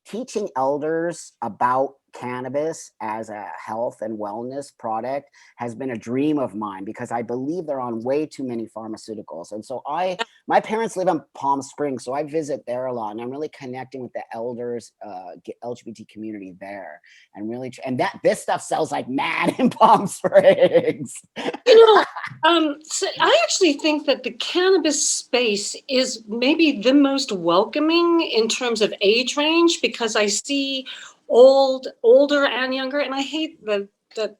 teaching elders about cannabis as a health and wellness product has been a dream of mine because I believe they're on way too many pharmaceuticals. And so my parents live in Palm Springs, so I visit there a lot, and I'm really connecting with the elders, LGBT community there, and really, and that this stuff sells like mad in Palm Springs. So I actually think that the cannabis space is maybe the most welcoming in terms of age range, because I see older and younger, and I hate that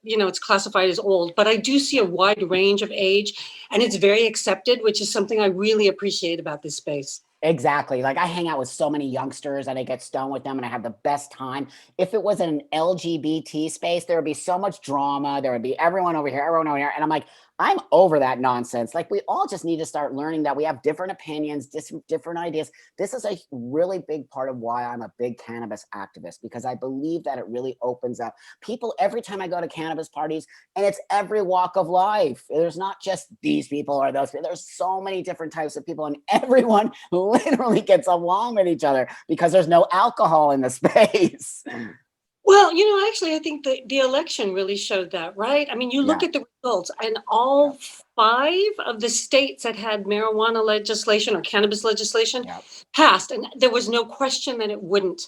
it's classified as old, but I do see a wide range of age, and it's very accepted, which is something I really appreciate about this space. Exactly. Like I hang out with so many youngsters and I get stoned with them and I have the best time. If it was an LGBT space, there would be so much drama. There would be everyone over here, everyone over here. And I'm like, I'm over that nonsense. Like we all just need to start learning that we have different opinions, different ideas. This is a really big part of why I'm a big cannabis activist, because I believe that it really opens up people every time I go to cannabis parties, and it's every walk of life. There's not just these people or those people. There's so many different types of people, and everyone literally gets along with each other because there's no alcohol in the space. Well, actually, I think the election really showed that, right? I mean, you look at the results, and all 5 of the states that had marijuana legislation or cannabis legislation passed, and there was no question that it wouldn't,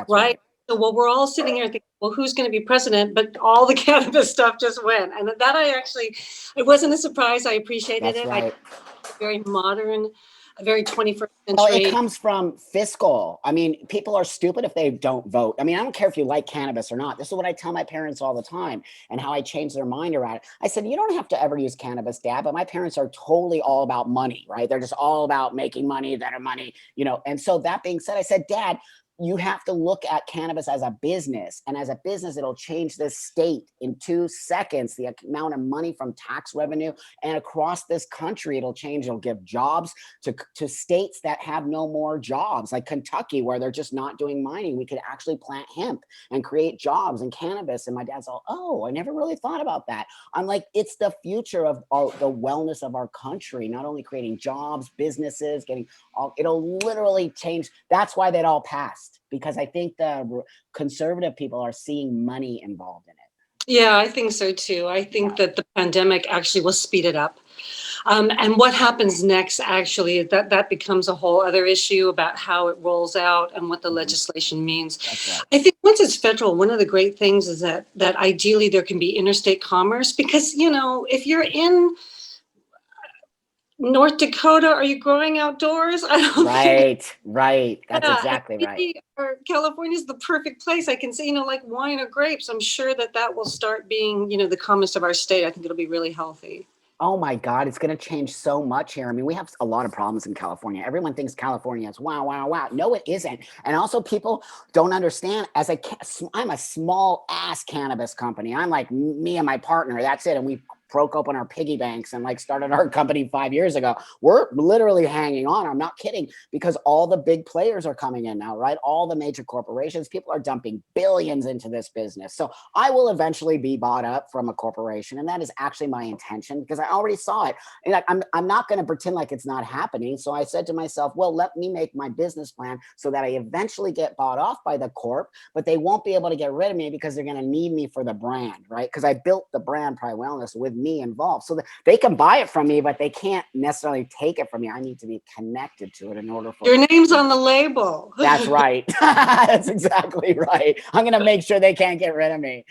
right? So while we're all sitting here thinking, well, who's going to be president? But all the cannabis stuff just went. And that it wasn't a surprise. I appreciated it. Right. Very modern, a very 21st century. Well, it comes from fiscal. I mean, people are stupid if they don't vote. I mean, I don't care if you like cannabis or not. This is what I tell my parents all the time, and how I change their mind around it. I said, you don't have to ever use cannabis, Dad, but my parents are totally all about money, right? They're just all about making money, better money, And so that being said, I said, Dad, you have to look at cannabis as a business, and as a business, it'll change this state in 2 seconds. The amount of money from tax revenue and across this country, it'll change. It'll give jobs to states that have no more jobs, like Kentucky, where they're just not doing mining. We could actually plant hemp and create jobs in cannabis. And my dad's all, oh, I never really thought about that. I'm like, it's the future of the wellness of our country, not only creating jobs, businesses, it'll literally change. That's why that all passed, because I think the conservative people are seeing money involved in it. Yeah, I think so too. I think that the pandemic actually will speed it up. And what happens next, actually, that becomes a whole other issue about how it rolls out and what the legislation means. I think once it's federal, one of the great things is that ideally there can be interstate commerce, because, if you're in North Dakota, are you growing outdoors? I don't think. Right. That's exactly right. Or California is the perfect place. I can say, like wine or grapes. I'm sure that will start being, the commerce of our state. I think it'll be really healthy. Oh my God, it's going to change so much here. I mean, we have a lot of problems in California. Everyone thinks California is wow, wow, wow. No, it isn't. And also people don't understand, I'm a small ass cannabis company. I'm like me and my partner, that's it. And we broke open our piggy banks and started our company 5 years ago. We're literally hanging on. I'm not kidding, because all the big players are coming in now, right? All the major corporations, people are dumping billions into this business. So I will eventually be bought up from a corporation. And that is actually my intention, because I already saw it. And I'm not going to pretend like it's not happening. So I said to myself, well, let me make my business plan so that I eventually get bought off by the corp, but they won't be able to get rid of me because they're going to need me for the brand, right? Because I built the brand Pri Wellness with me involved, so that they can buy it from me, but they can't necessarily take it from me. I need to be connected to it in order for your name's on the label. That's right. That's exactly right. I'm gonna make sure they can't get rid of me.